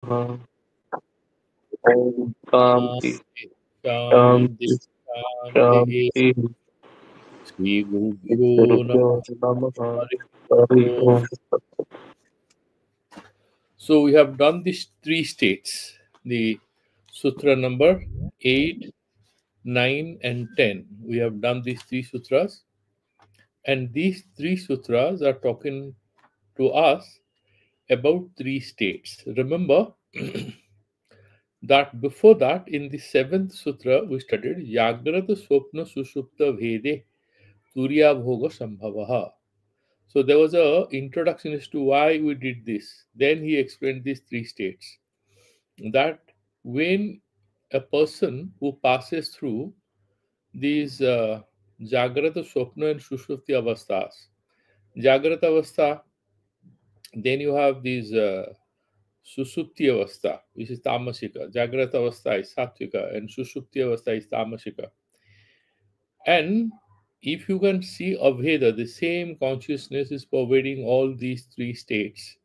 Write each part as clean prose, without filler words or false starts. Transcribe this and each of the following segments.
Shanti, Shanti, Shanti, Shanti, Shanti. Shanti. Shri Guru Gurubhyo Namaha. Namaha. Hari Hari Om. Om. So we have done these three states, the sutra number 8, 9, and 10. We have done these three sutras, and these three sutras are talking to us about three states. Remember that before that, in the seventh sutra, we studied Jagrata Swapna Sushupta Vede Turiya Bhoga Sambhavaha. So there was a introduction as to why we did this. Then he explained these three states. That when a person who passes through these Jagrata, Swapna, and Sushupti avasthas, Jagrata avastha, then you have these Susupti avastha, which is Tamasika. Jagrata avastha is Sattvika, and Sushupti avastha is Tamasika. And if you can see Aveda, the same consciousness is pervading all these three states,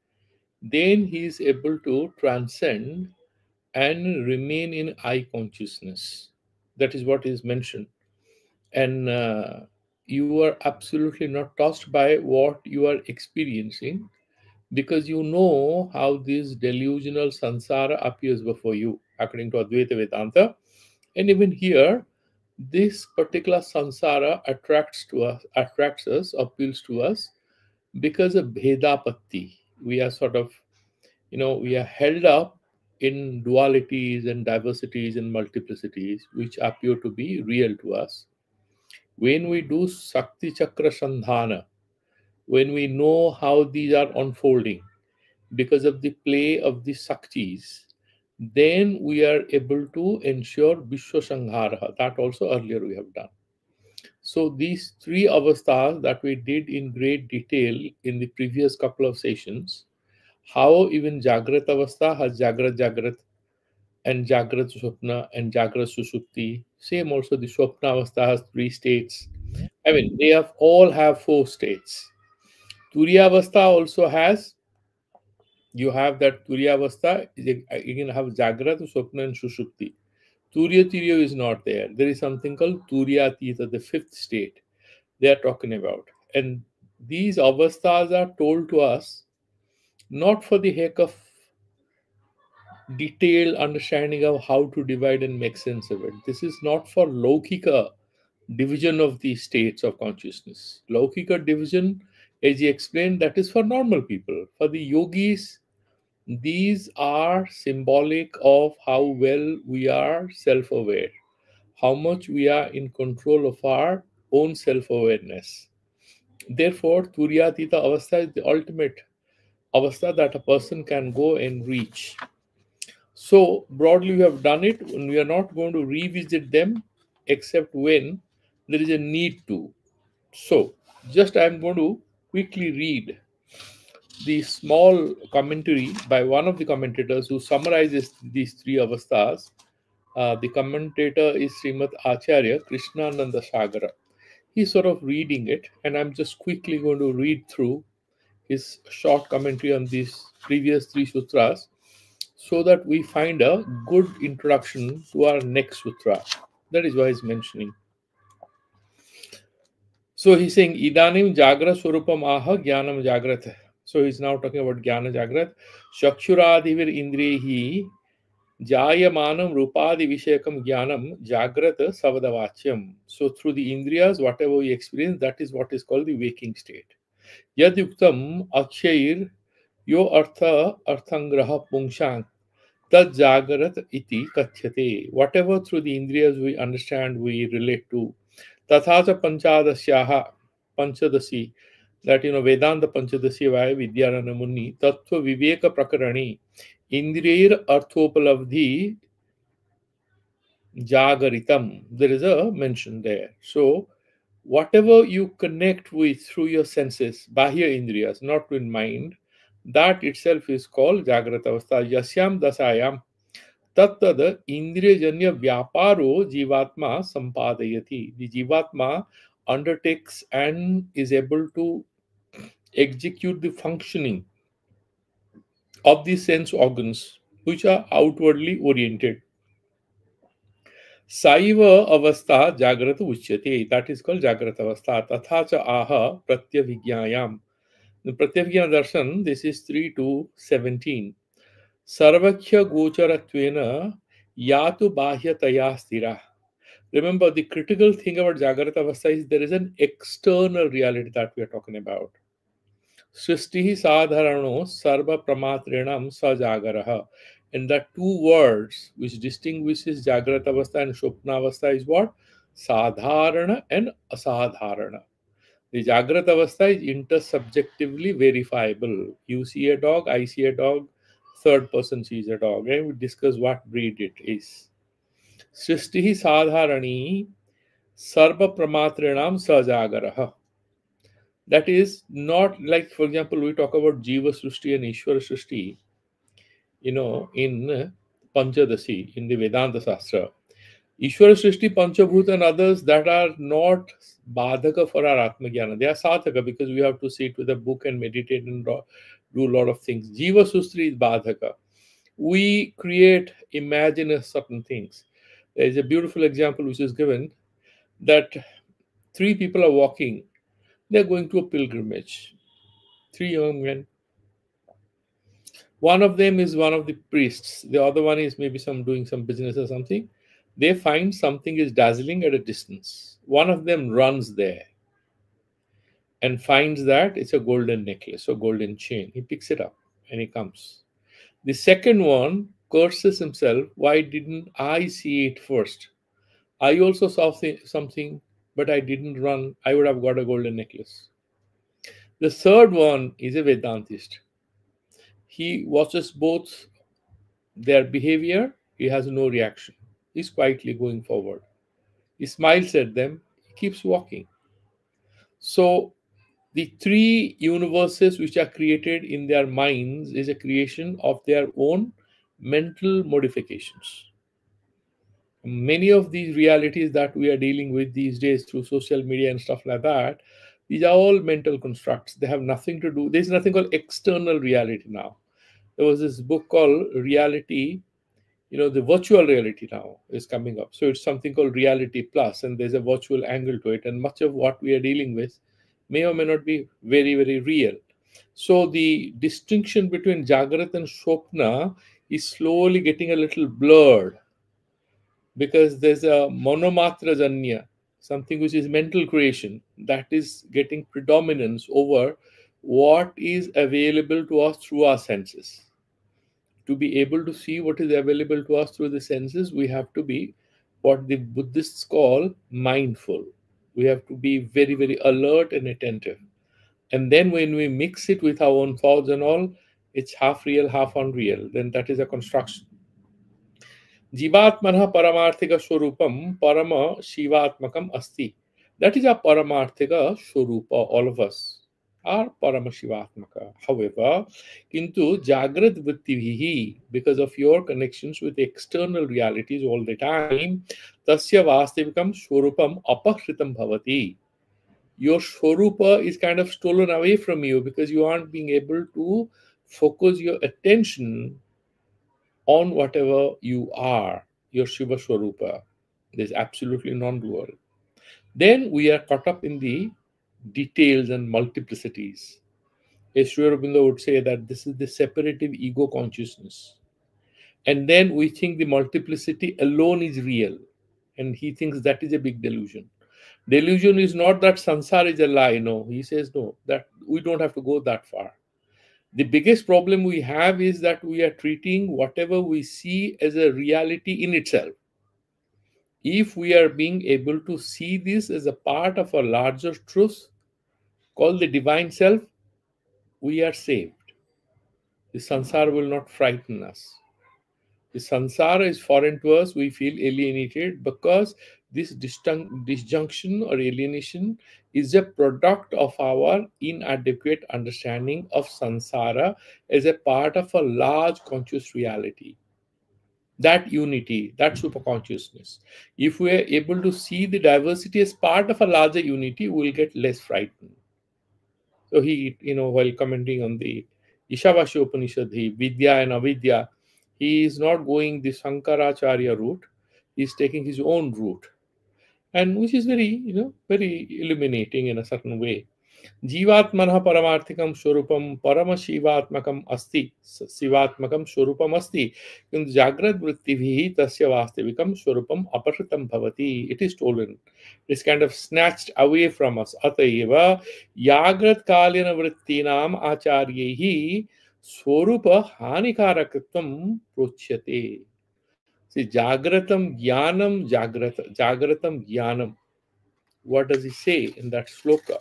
then he is able to transcend and remain in I consciousness. That is what is mentioned. And you are absolutely not tossed by what you are experiencing because you know how this delusional sansara appears before you, according to Advaita Vedanta. And even here, this particular samsara attracts us, appeals to us because of bhedapatti. We are sort of, we are held up in dualities and diversities and multiplicities which appear to be real to us. When we do Sakti Chakra Sandhana, when we know how these are unfolding because of the play of the Saktis, then we are able to ensure Vishwa Sanghara. That also earlier we have done. So these three avasthas that we did in great detail in the previous couple of sessions, how even Jagrat avastha has Jagrat Jagrat and Jagrat Swapna and Jagrat Susupti. Same also the Swapna avastha has three states. I mean, they have all have four states. Turiya avastha also has, you have that Turiya avastha, you can have Jagrat, Swapna and Sushupti. Turiya Tiriya is not there. There is something called Turiya Tita, the fifth state they are talking about. And these avasthas are told to us not for the heck of detailed understanding of how to divide and make sense of it. This is not for Laukika division of the states of consciousness. Laukika division, as he explained, that is for normal people. For the yogis, these are symbolic of how well we are self aware, how much we are in control of our own self awareness. Therefore, Turyatita Avastha is the ultimate Avastha that a person can go and reach. So, broadly, we have done it, and we are not going to revisit them except when there is a need to. So, just I am going to quickly read the small commentary by one of the commentators who summarizes these three avasthas. The commentator is Srimad Acharya Krishnananda Sagara. He's sort of reading it, and I'm just quickly going to read through his short commentary on these previous three sutras so that we find a good introduction to our next sutra. That is why he's mentioning. So he's saying, Idanim Jagra Swarupam Aha Jnanam Jagrat. So he's now talking about Jnana Jagrat. Shakshuradhivir Indrihi Jayamanam Rupadi Vishekam Jnanam Jagrat Savadavachyam. So through the Indriyas, whatever we experience, that is what is called the waking state. Yadyuktam Akshair Yo Artha Arthangraha Pungshank Tad Jagarat Iti Kathyate. Whatever through the Indriyas we understand, we relate to. Tathacha Panchadasyaha Panchadasi, that Vedanta Panchadasi Vaya Vidyarana Muni, Tattva Viveka Prakarani, Indriyar Arthopalabdhi Jagaritam. There is a mention there. So, whatever you connect with through your senses, Bahya Indriyas, not with mind, that itself is called Jagrata Avastha. Yasyam Dasayam Tattad Indriyajanya Vyaparo Jivatma Sampadayati. The Jivatma undertakes and is able to execute the functioning of the sense organs which are outwardly oriented. Saiva avastha jagrata uchyate. That is called jagrata avastha. Tatha cha aha pratyavijnayam. The pratyavijna darshan, this is 3 to 17. Sarvakhya gocharatvena yatu bahyataya stira. Remember, the critical thing about jagrata avastha is there is an external reality that we are talking about. Srishti sadharano sarva pramatrinam sajagaraha. And the two words which distinguishes Jagrata Avastha and Shopna Avastha is what? Sadharana and Asadharana. The Jagrata Avastha is intersubjectively verifiable. You see a dog, I see a dog, third person sees a dog, and we discuss what breed it is. Srishti sadharani sarva pramatrinam sajagaraha. That is not like, for example, we talk about Jiva Srushti and Ishwara Srushti, in Panchadasi, in the Vedanta Shastra. Ishwara Srishti, Panchabhuta, and others that are not Badhaka for our Atmagyana. They are Sathaka because we have to sit with a book and meditate and do a lot of things. Jiva Srishti is Badhaka. We create, imagine certain things. There is a beautiful example which is given that three people are walking. They are going to a pilgrimage. Three young men. One of them is one of the priests. The other one is maybe some doing some business or something. They find something is dazzling at a distance. One of them runs there and finds that it's a golden necklace or golden chain. He picks it up and he comes. The second one curses himself. Why didn't I see it first? I also saw something, but I didn't run. I would have got a golden necklace. The third one is a Vedantist. He watches both their behavior. He has no reaction. He's quietly going forward. He smiles at them. He keeps walking. So the three universes which are created in their minds is a creation of their own mental modifications. Many of these realities that we are dealing with these days through social media and stuff like that, these are all mental constructs. They have nothing to do, there's nothing called external reality now. There was this book called Reality, the virtual reality now is coming up. So it's something called Reality Plus, and there's a virtual angle to it. And much of what we are dealing with may or may not be very, very real. So the distinction between Jagrat and Swapna is slowly getting a little blurred because there's a monomatra janya, something which is mental creation, that is getting predominance over what is available to us through our senses. To be able to see what is available to us through the senses, we have to be what the Buddhists call mindful. We have to be very, very alert and attentive. And then when we mix it with our own thoughts and all, it's half real, half unreal. Then that is a construction. Jivatmanah paramarthika swarupam parama shivatmakam asti. That is our paramarthika swarupa, all of us are Paramashivatmaka. However, kintu Jagrat Vrittivihi, because of your connections with external realities all the time, Tasya Vastavikam Swarupam Apahritam Bhavati. Your Swarupa is kind of stolen away from you because you aren't being able to focus your attention on whatever you are, your Shiva Swarupa. There's absolutely non-dual. Then we are caught up in the details and multiplicities. Sri Aurobindo would say that this is the separative ego consciousness. And then we think the multiplicity alone is real. And he thinks that is a big delusion. Delusion is not that sansar is a lie. No, he says no, that we don't have to go that far. The biggest problem we have is that we are treating whatever we see as a reality in itself. If we are being able to see this as a part of a larger truth called the divine self, we are saved. The sansara will not frighten us. The sansara is foreign to us. We feel alienated because this disjunction or alienation is a product of our inadequate understanding of sansara as a part of a large conscious reality. That unity, that superconsciousness. If we are able to see the diversity as part of a larger unity, we will get less frightened. So he, while commenting on the Ishavasya Upanishad, Vidya and Avidya, He is not going the Sankaracharya route. He is taking his own route, and which is very, very illuminating in a certain way. जीवात्मनः परमार्थिकं स्वरूपं परम शिवात्मकम् अस्ति, शिवात्मकं स्वरूपम् अस्ति, किन्तु जागृत वृत्तिभिः तस्य वास्तविकं स्वरूपम् अपहृतं भवति. It is stolen. It is kind of snatched away from us. अतएव जागृतकालीन वृत्तीनाम् आचार्यैः स्वरूप हानिकारकत्वं प्रोच्यते. See, jagratam jnanam. What does he say in that sloka?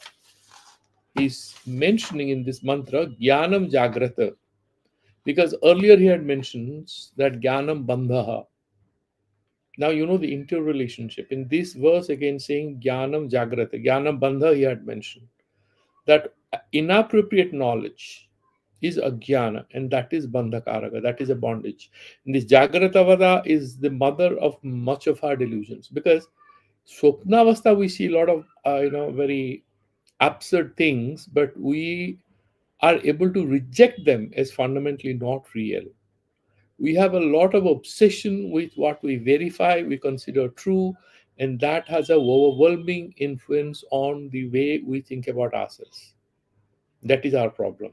He's mentioning in this mantra Jnanam Jagrata, because earlier he had mentioned that Jnanam Bandhaha. Now you know the interrelationship. In this verse again saying Jnanam Jagrata, Jnanam Bandha he had mentioned that inappropriate knowledge is ajnana, and that is bandhakaraka, that is a bondage. And this Jagratavada is the mother of much of our delusions, because Swapnavastha we see a lot of very absurd things, but we are able to reject them as fundamentally not real. We have a lot of obsession with what we verify, we consider true, and that has a overwhelming influence on the way we think about ourselves. That is our problem.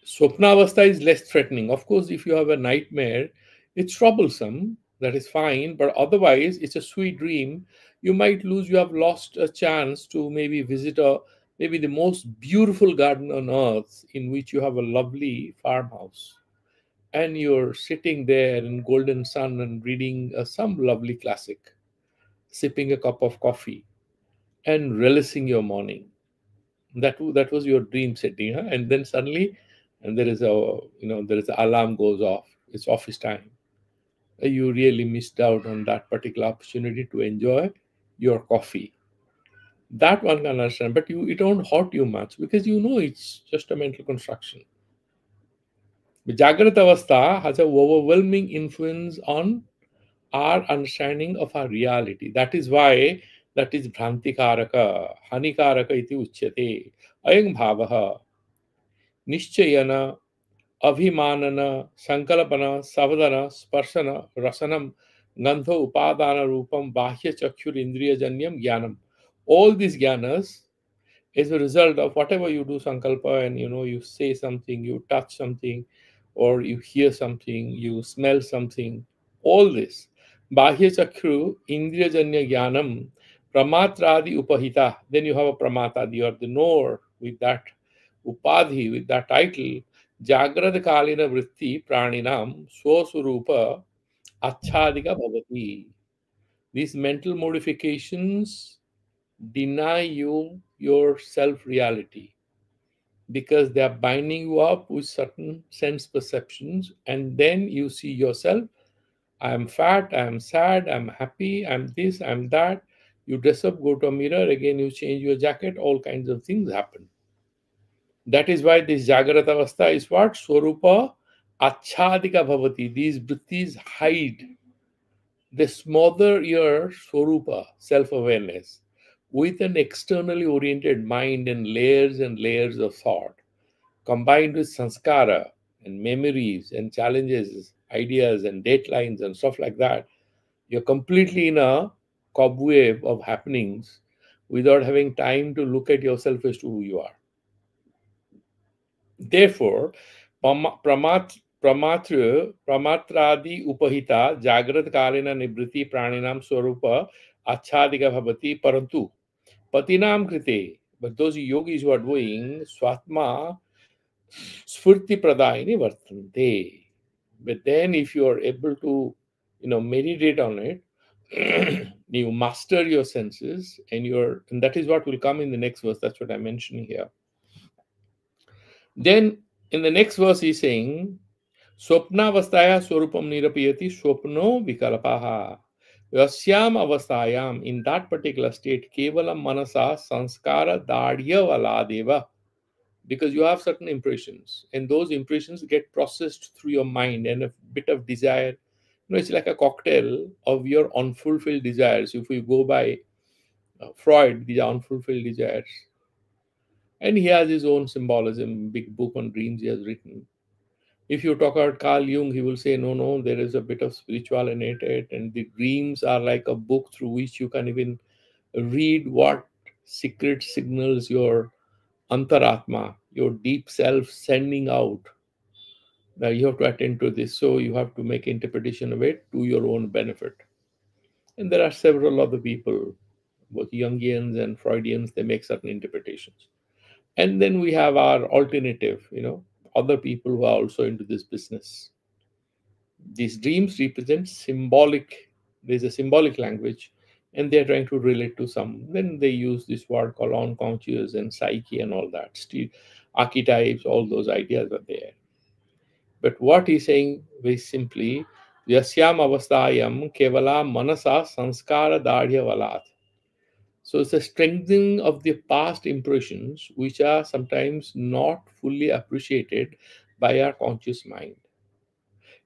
Swapnavastha is less threatening. Of course, if you have a nightmare, it's troublesome, that is fine, but otherwise, it's a sweet dream. You have lost a chance to maybe visit maybe the most beautiful garden on earth, in which you have a lovely farmhouse. And you're sitting there in golden sun and reading some lovely classic, sipping a cup of coffee, and relishing your morning. That was your dream setting, huh? And then suddenly, and there is a alarm goes off. It's office time. You really missed out on that particular opportunity to enjoy your coffee. That one can understand, but it don't hurt you much, because you know it's just a mental construction. The Jagrata Avastha has an overwhelming influence on our understanding of our reality. That is why that is Bhrantikaraka, Hanikaraka iti uchyate. Ayam bhavaha, Nishchayana, Abhimanana, Sankalapana, Savadana, Sparshana, Rasanam, Gandho, Upadana, Rupam, Bahya, Chakshur, Indriya, Janyam, Jnanam. All these jnanas is a result of whatever you do sankalpa, and you say something, you touch something, or you hear something, you smell something. All this. Bahya Chakru, Indriya, Janya, Jnanam, Pramatradi, Upahita. Then you have a Pramatadi, or the knower, with that upadhi, with that title. Jagrad Kalina Vritti Praninam Swasurupa Achadika Bhavati. These mental modifications deny you your self reality, because they are binding you up with certain sense perceptions, and then you see yourself. I am fat, I am sad, I'm happy, I'm this, I'm that. You dress up, go to a mirror, again you change your jacket, all kinds of things happen. That is why this Jagrata Avastha is what? Swarupa Achadika Bhavati. These vrittis hide. They smother your Swarupa, self awareness, with an externally oriented mind and layers of thought, combined with sanskara and memories and challenges, ideas and deadlines and stuff like that. You're completely in a cobweb of happenings without having time to look at yourself as to who you are. Therefore, pramatradi upahita jagrat kalina nibriti praninam swarupa achadika bhavati parantu patinam krite. But those yogis who are doing swatma spurti pradayini vartante. But then if you are able to, meditate on it, you master your senses, and that is what will come in the next verse. That's what I'm mentioning here. Then in the next verse he's saying, Swapnavastaya swarupam nirapiyati swapno vikalapaha. Yasyam avastayam, in that particular state, kevalam manasa sanskara dadya valadeva. Because you have certain impressions, and those impressions get processed through your mind, and a bit of desire. It's like a cocktail of your unfulfilled desires. If we go by Freud, these are unfulfilled desires. And he has his own symbolism, big book on dreams he has written. If you talk about Carl Jung, he will say, no, no, there is a bit of spiritual in it, and the dreams are like a book through which you can even read what secret signals your antaratma, your deep self, sending out. Now you have to attend to this, so you have to make interpretation of it to your own benefit. And there are several other people, both Jungians and Freudians, they make certain interpretations. And then we have our alternative, other people who are also into this business. These dreams represent symbolic, there's a symbolic language, and they're trying to relate to some. Then they use this word called unconscious and psyche and all that. Still, archetypes, all those ideas are there. But what he's saying very simply, Yasyam avastayam kevala manasa sanskara dadhya valat. So it's a strengthening of the past impressions which are sometimes not fully appreciated by our conscious mind.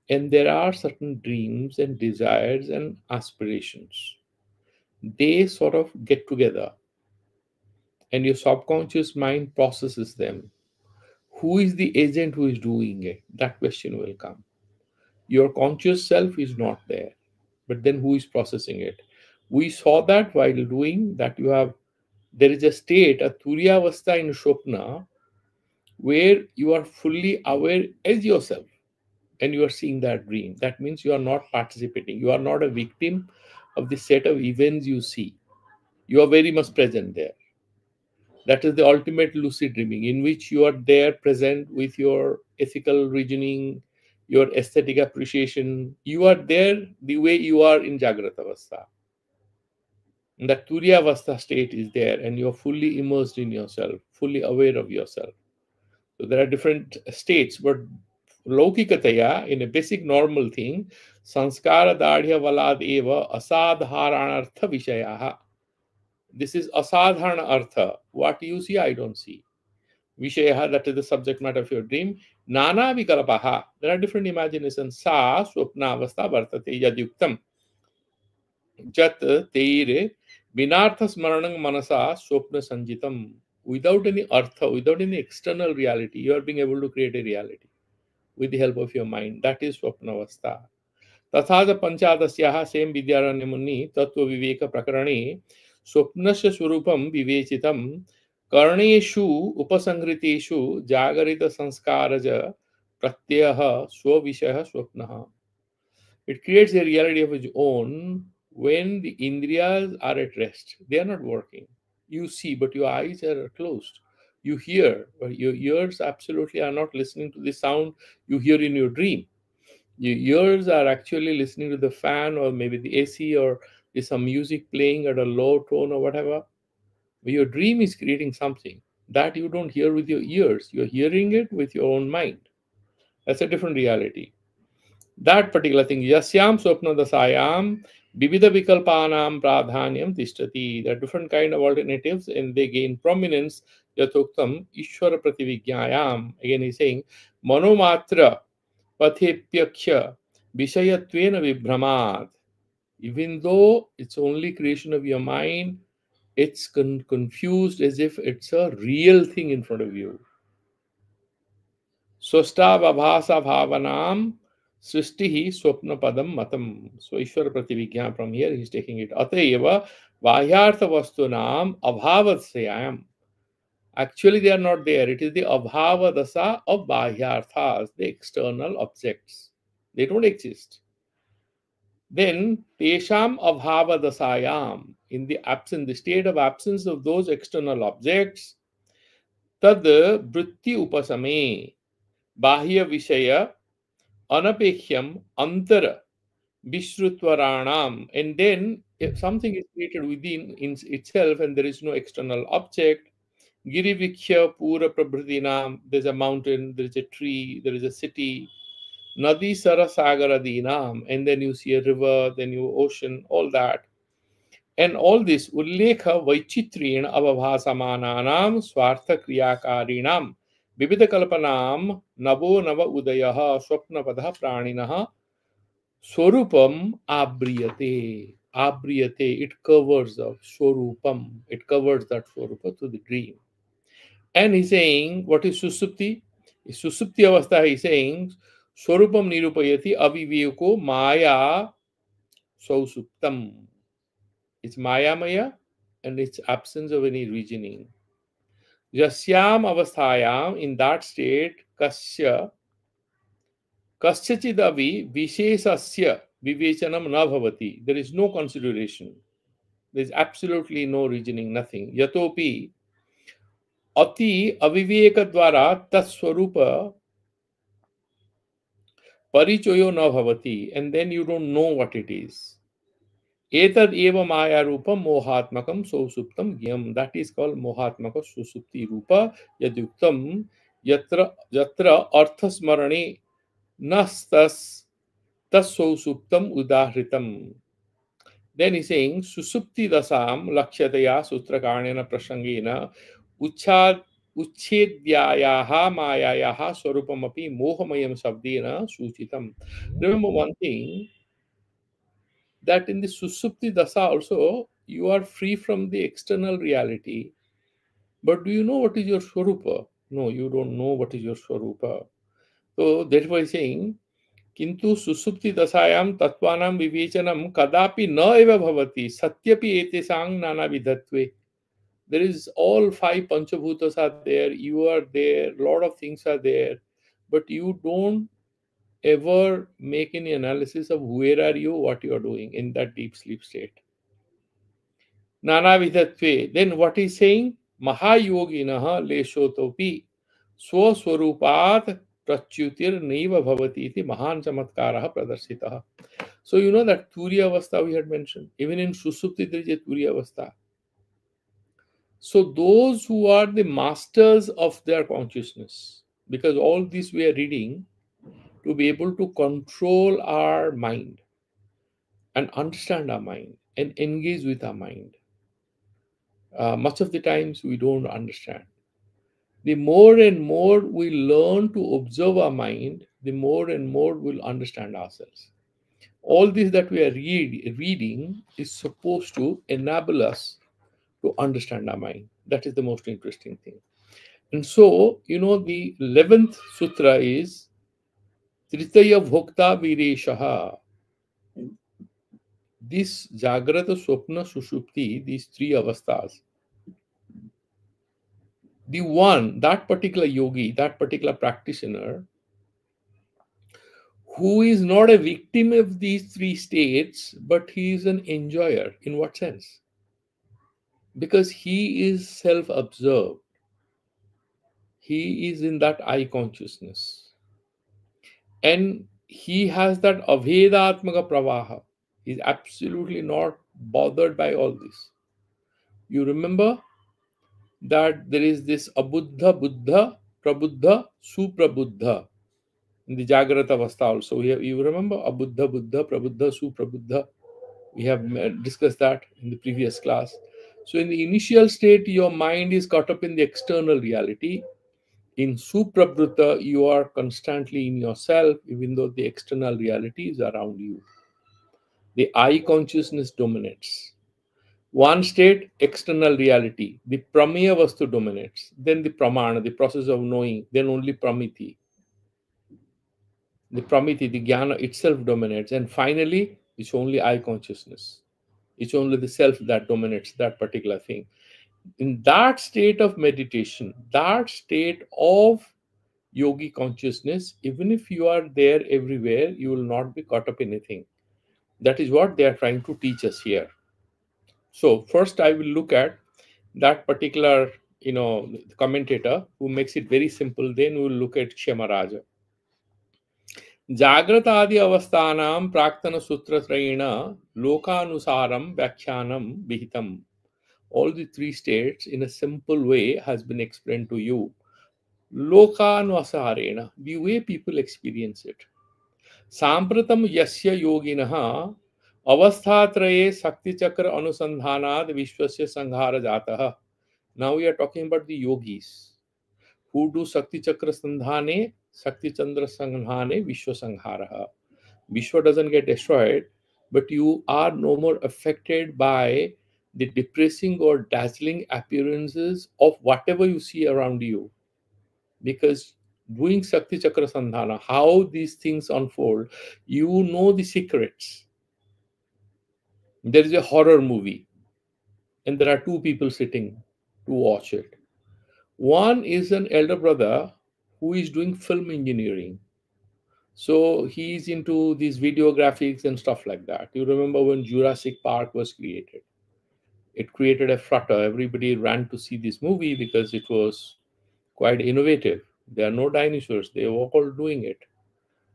And there are certain dreams and desires and aspirations. They sort of get together, and your subconscious mind processes them. Who is the agent who is doing it? That question will come. Your conscious self is not there, but then who is processing it? We saw that while doing that, there is a state, a Turyavastha in Shopna, where you are fully aware as yourself and you are seeing that dream. That means you are not participating. You are not a victim of the set of events you see. You are very much present there. That is the ultimate lucid dreaming, in which you are there present with your ethical reasoning, your aesthetic appreciation. You are there the way you are in Jagrata Avastha. And that Turiya Avastha state is there, and you are fully immersed in yourself, fully aware of yourself. So there are different states, but Laukikataya, in a basic normal thing, sanskara dadhya valad eva asadharanartha vishayaha. This is asadharana artha. What you see, I don't see. Vishayaha, that is the subject matter of your dream. Nana vikalapaha. There are different imaginations. Sa swapna avastha vartate yadyuktam. Jat teire binartha smaranang manasa swapna sanjitam. Without any artha, without any external reality, you are being able to create a reality with the help of your mind. That is swapnavastha. तथा पंचादस्याः same Vidyaranya मुनि तत्व विवेक प्रकरणे स्वप्नस्य स्वरूपं विवेचितं कर्णेषु उपसंहृतेषु जागरित संस्कारज प्रत्ययः स्वविषयः स्वप्नः. It creates a reality of its own when the indriyas are at rest. They are not working. You see, but your eyes are closed. You hear, but your ears absolutely are not listening to the sound you hear in your dream. Your ears are actually listening to the fan or maybe the AC, or is some music playing at a low tone or whatever. But your dream is creating something that you don't hear with your ears. You're hearing it with your own mind. That's a different reality. That particular thing, yasyam swapna dasayam vividha vikalpanam pradhanyam tishtati. There are different kind of alternatives and they gain prominence. Yathoktam ishvara prativijnayam. Again he's saying manomatra pathepyaksha vishayatvena vibhramat. Even though it's only creation of your mind, it's confused as if it's a real thing in front of you. Swastabhabhasa bhavanam srishtihi swapna padam matam. So Ishwara Prativijna, from here he's taking it. Atayeva vahyartha vastunam abhavatsayam. Actually, they are not there. It is the abhava dasa of bahyarthas, the external objects. They don't exist. Then tesham abhava dasayam, in the absence, the state of absence of those external objects, tad vritti upasame bahya vishaya anapekhyam antara vishrutvaranam. And then if something is created within in itself and there is no external object, Girivikhya Pura Prabhridinam, there's a mountain, there is a tree, there is a city, Nadi Sarasagaradinam, and then you see a river, then you ocean, all that. And all this Ullekha Vaichitrina Avabhasamananam Swartha Kriyakarinam Vivida Kalpanam Navo Nava Udayaha Swapnapadha Praninaha Swarupam Abriyate. Abriyate, it covers the Swarupam, it covers that Swarupa to the dream. And he's saying, what is Susupti? Susupti Avastha, he's saying, Swarupam nirupayati aviveko maya sausuptam. It's maya maya and its absence of any reasoning. Yasyam avasthayam, in that state, kasyachidavi vishesasya vivechanam na bhavati. There is no consideration. There is absolutely no reasoning, nothing. Yatopi ati aviveka dwara tatswarupa parichoyo na bhavati, and then you don't know what it is. Etad eva maya rupam mohatmakam susuptam gyam. That is called mohatmaka susupti rupa yadyuktam yatra arthasmarane nastas tasosuptam udahritam. Then he's saying susupti dasam lakshyataya sutrakarnena prasangena uchad uchedyayaha mayayaha swarupamapi mohamayam sabdena suchitam. Remember one thing, that in the susupti dasa also you are free from the external reality. But do you know what is your swarupa? No, you don't know what is your swarupa. So therefore he's saying किंतु सुसुप्ति दशायां तत्वानां विवेचनम कदापि न एव भवति सत्यपि एतेषां नानाविधत्वे. There is all five panchabhutas are there, you are there, lot of things are there, but you don't ever make any analysis of where are you, what you are doing in that deep sleep state. Nanavidatve. Then what is saying? Mahayoginaha leshotopi swaswarupat prachutir neva bhavati iti mahan chamatkaraha pradarsitaha. So you know that Turiya Avastha we had mentioned. Even in Susupti there is a Turiya Avastha. So those who are the masters of their consciousness, because all this we are reading to be able to control our mind and understand our mind and engage with our mind. Much of the times we don't understand. The more and more we learn to observe our mind, the more and more we'll understand ourselves. All this that we are reading is supposed to enable us to understand our mind. That is the most interesting thing. And so, the 11th sutra is Tritaya Bhokta Vireshaha. This Jagrata, Swapna, Sushupti, these three avasthas, the one, that particular yogi, that particular practitioner, who is not a victim of these three states, but he is an enjoyer. In what sense? Because he is self observed, he is in that I consciousness, and he has that Avedatmaka Pravaha. He is absolutely not bothered by all this. You remember that there is this Abuddha, Buddha, Prabuddha, Suprabuddha in the Jagrata Avastha also. You remember Abuddha, Buddha, Prabuddha, Suprabuddha. We have discussed that in the previous class. So in the initial state, your mind is caught up in the external reality. In Suprabhuta, you are constantly in yourself, even though the external reality is around you. The I consciousness dominates. One state, external reality. The Prameya Vastu dominates. Then the Pramana, the process of knowing. Then only Pramiti. The Pramiti, the Jnana itself dominates. And finally, it's only I consciousness. It's only the self that dominates that particular thing. In that state of meditation, that state of yogi consciousness, even if you are there everywhere, you will not be caught up in anything. That is what they are trying to teach us here. So first I will look at that particular, commentator who makes it very simple. Then we will look at Kshemaraja. जाग्रतादि अवस्थानां प्राक्तन सूत्रत्रयेण लोकानुसारं व्याख्यानं विहितम्. All the three states in a simple way has been explained to you. Lokanusarena, the way people experience it. Sampratam yasya yoginah avasthatraye sakti chakra anusandhanad vishwasya sanghara jatah. Now we are talking about the yogis who do Sakti Chakra Sandhane, Sakti Chandra Sandhane, Vishwa Sangharaha. Vishwa doesn't get destroyed, but you are no more affected by the depressing or dazzling appearances of whatever you see around you. Because doing Shakti Chakra Sandhana, how these things unfold, you know the secrets. There is a horror movie, and there are two people sitting to watch it. One is an elder brother who is doing film engineering. So he's into these video graphics and stuff like that. You remember when Jurassic Park was created? It created a flutter. Everybody ran to see this movie because it was quite innovative. There are no dinosaurs. They were all doing it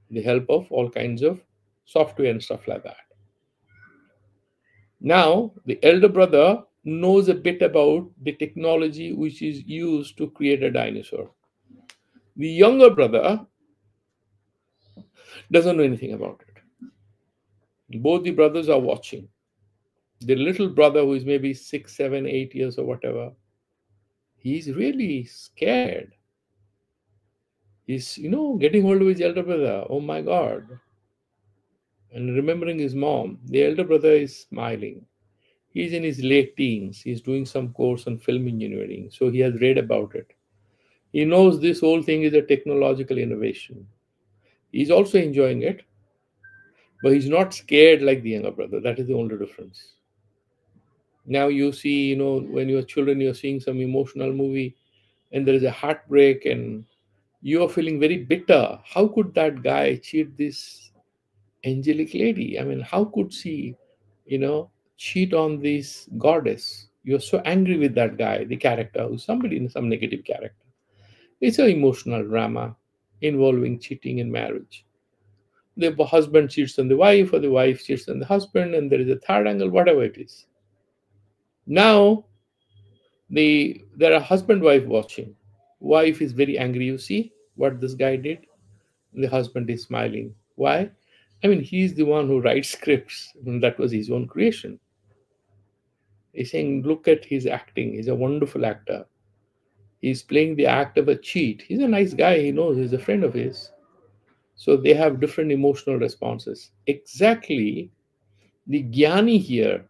with the help of all kinds of software and stuff like that. Now, the elder brother knows a bit about the technology which is used to create a dinosaur. The younger brother doesn't know anything about it. Both the brothers are watching. The little brother, who is maybe 6, 7, 8 years or whatever, he's really scared. He's, getting hold of his elder brother. Oh my God. And remembering his mom, the elder brother is smiling. He's in his late teens. He's doing some course on film engineering. So he has read about it. He knows this whole thing is a technological innovation. He's also enjoying it, but he's not scared like the younger brother. That is the only difference. Now you see, when you're children, you're seeing some emotional movie and there is a heartbreak and you are feeling very bitter. How could that guy cheat this angelic lady? I mean, how could she, cheat on this goddess? You're so angry with that guy, the character, who's somebody in some negative character. It's an emotional drama involving cheating in marriage. The husband cheats on the wife, or the wife cheats on the husband, and there is a third angle, whatever it is. Now, there are husband wife watching. Wife is very angry. You see what this guy did. The husband is smiling. Why? I mean, he's the one who writes scripts, and that was his own creation. He's saying, look at his acting. He's a wonderful actor. He's playing the act of a cheat. He's a nice guy. He knows he's a friend of his. So they have different emotional responses. Exactly, the Jnani here,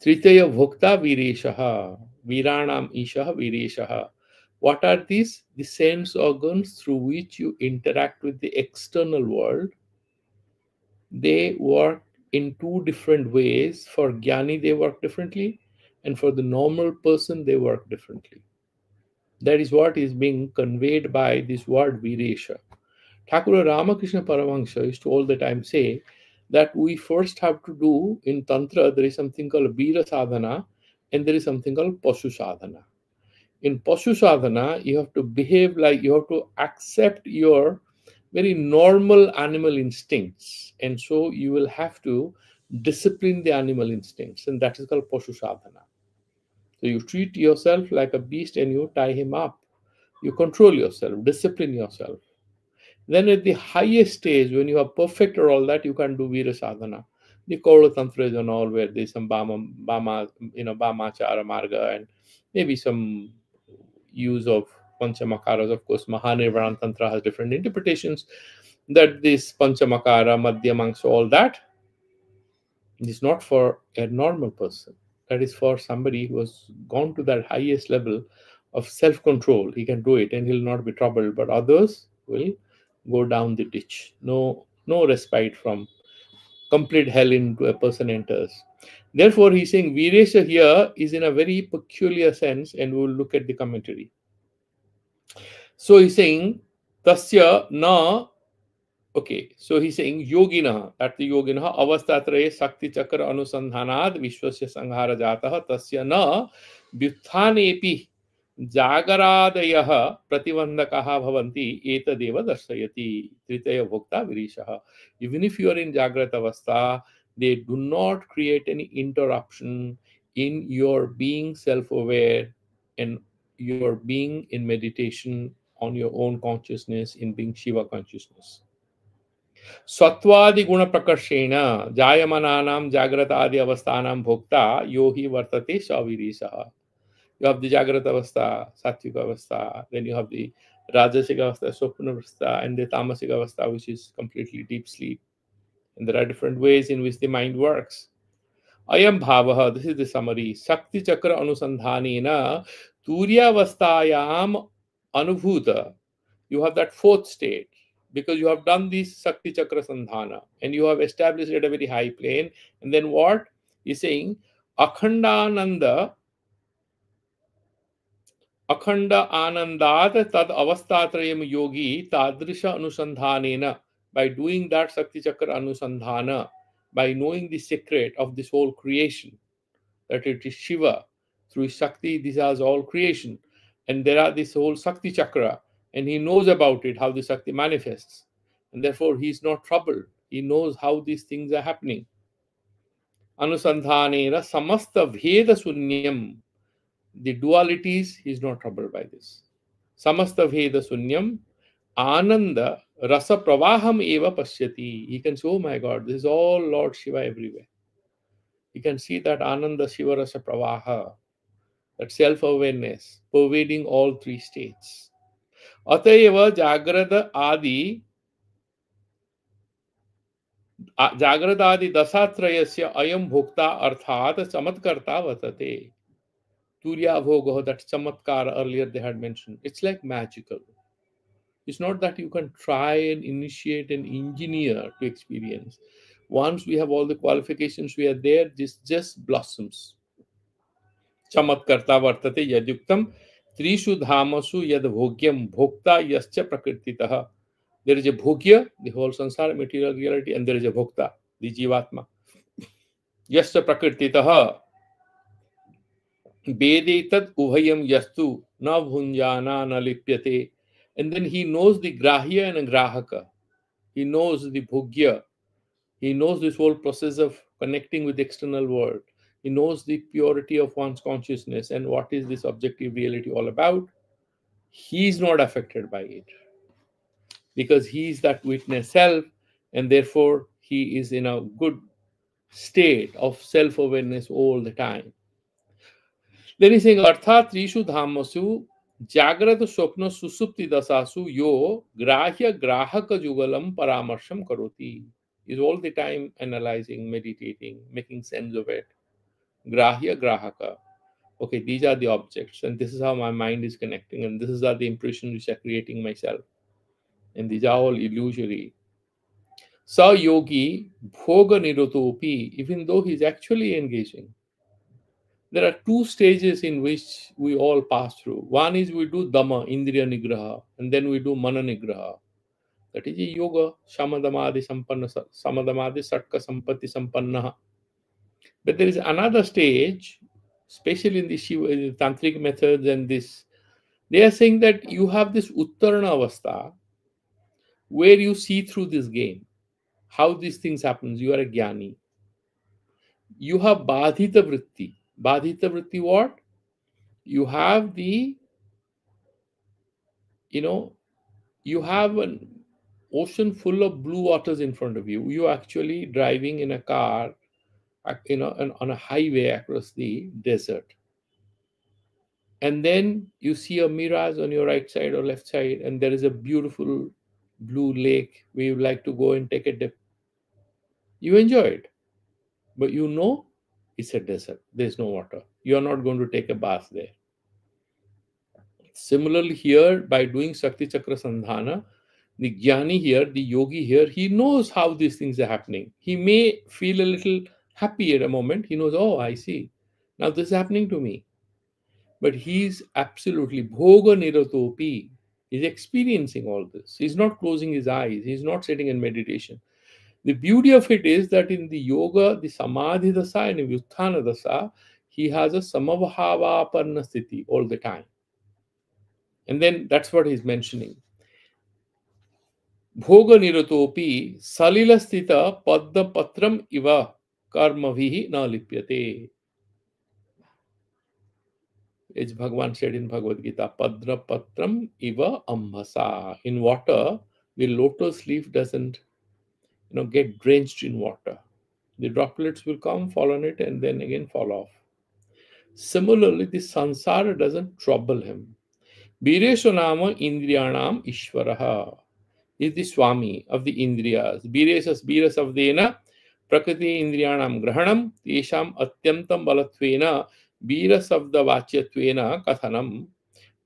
Tritaya Bhokta Vireshaha, Viranam Ishaha Vireshaha. What are these? The sense organs through which you interact with the external world. They work in two different ways. For Jnani, they work differently, and for the normal person, they work differently. That is what is being conveyed by this word Viresha. Thakur Ramakrishna Paramahansa used to all the time say that we first have to do in Tantra, there is something called Vira Sadhana and there is something called Pashu Sadhana. In Pashu Sadhana, you have to behave like you have to accept your very normal animal instincts. And so you will have to discipline the animal instincts, and that is called Pashu Sadhana. So you treat yourself like a beast and you tie him up. You control yourself, discipline yourself. Then at the highest stage, when you have perfected all that, you can do Vira Sadhana. The Kaula Tantras and all, where there's some Bhamachara Marga and maybe some use of Panchamakaras. Of course, Mahanirvana Tantra has different interpretations. That this Panchamakara, Madhyamangsa, all that is not for a normal person. That is for somebody who has gone to that highest level of self-control. He can do it and he'll not be troubled, but others will go down the ditch. No respite from complete hell into a person enters. Therefore, he's saying Viresha here is in a very peculiar sense, and we will look at the commentary. So he's saying Tasya na. Okay, so he's saying yogina, that the yogina avastatraye sakti chakra anusandhanad vishwasya sanghara jatah tasya na vyutthanepi jagaradayah pratibandhakaha bhavanti etadeva darshayati tritaya bhokta virishaha. Even if you are in jagrata avastha, they do not create any interruption in your being self-aware and your being in meditation on your own consciousness, in being Shiva consciousness. Sattvaadi guna prakashena jayamananam jagratadi avasthanam bhokta yohi vartate savirisha. You have the jagrata avastha, sattvika avastha, then you have the rajasic avastha, swapna avastha, and the tamasic avastha, which is completely deep sleep. And there are different ways in which the mind works. Ayam bhavaha, this is the summary. Shakti chakra anusandhanena turyavastayam anubhuta You have that fourth state because you have done this Sakti Chakra Sandhana and you have established it at a very high plane. And then what? He's saying Akhandananda, Akhanda Anandat Tad Avastatrayam Yogi Tadrisha Anusandhanena. By doing that Sakti Chakra Anusandhana, by knowing the secret of this whole creation, that it is Shiva, through Shakti, these are all creation. And there are this whole Sakti Chakra, and he knows about it, how the Shakti manifests. And therefore, he is not troubled. He knows how these things are happening. Anusandhanera samasta veda sunyam. The dualities, he is not troubled by this. Samasta veda sunyam. Ananda rasa pravaham eva pashyati. He can say, oh my God, this is all Lord Shiva everywhere. You can see that Ananda Shiva rasa pravaha, that self-awareness pervading all three states. Atayeva Jagrada adi dasatrayasya ayam bhukta arthat chamatkarta vatate. Turya bhoga, that chamatkar earlier they had mentioned. It's like magical. It's not that you can try and initiate and engineer to experience. Once we have all the qualifications, we are there, this just blossoms. चमत्कर्ता वर्तते यद्युक्तम त्रिषु धामसु यद भोग्यम भोक्ता यश्च प्रकृतितः. There is a bhogya, the whole sansara, material reality, and there is a bhokta, the jivatma. Yascha prakrtitah vedetat ubhayam yastu na bhunjana na lipyate. And then he knows the grahya and grahaka. He knows the bhogya. He knows this whole process of connecting with the external world. He knows the purity of one's consciousness and what is this objective reality all about. He is not affected by it because he is that witness self, and therefore he is in a good state of self-awareness all the time. Then he's saying, Arthat Trishu Dhammasu Jagrata Swapna Susupti Dasasu Yo Grahya Grahaka Jugalam Paramarsham Karoti. Is all the time analyzing, meditating, making sense of it. Grahya Grahaka. Okay, these are the objects, and this is how my mind is connecting, and this is are the impressions which are creating myself. And these are all illusory. Sa yogi bhoga nirotopi, even though he's actually engaging. There are two stages in which we all pass through. One is we do dhamma, indriya nigraha, and then we do mana nigraha. That is a yoga, shamadamadi sampanna, samadamadi satka sampatti sampanna. But there is another stage, especially in the Shiva, in the tantric methods and this, they are saying that you have this uttarana avastha where you see through this game, how these things happen. You are a jnani. You have badhita vritti. Badhita vritti what? You have the, you have an ocean full of blue waters in front of you. You are actually driving in a car, on a highway across the desert. And then you see a mirage on your right side or left side, and there is a beautiful blue lake where you like to go and take a dip. You enjoy it, but you know it's a desert. There's no water. You are not going to take a bath there. Similarly, here, by doing Shakti Chakra Sandhana, the Jnani here, the yogi here, he knows how these things are happening. He may feel a little happy at a moment. He knows, oh, I see. Now this is happening to me. But he's absolutely bhoga niratopi. He's experiencing all this. He's not closing his eyes. He's not sitting in meditation. The beauty of it is that in the yoga, the samadhi dasa and the vyutthana dasa, he has a samabhavaparna sthiti all the time. And then that's what he's mentioning. Bhoga niratopi salila sthita padda patram iva karmavihi na lipyate. As Bhagavan said in Bhagavad Gita, Padra Patram Iva Ambhasa. In water, the lotus leaf doesn't get drenched in water. The droplets will come, fall on it, and then again fall off. Similarly, the sansara doesn't trouble him. Bireshonama Indriyanam Ishvaraha is the Swami of the Indriyas. Bireshas Biras Avdena Prakriti Indriyanam Grahanam Tesham Atyamtam Balatvena Birasavda Vachyatwena Kathanam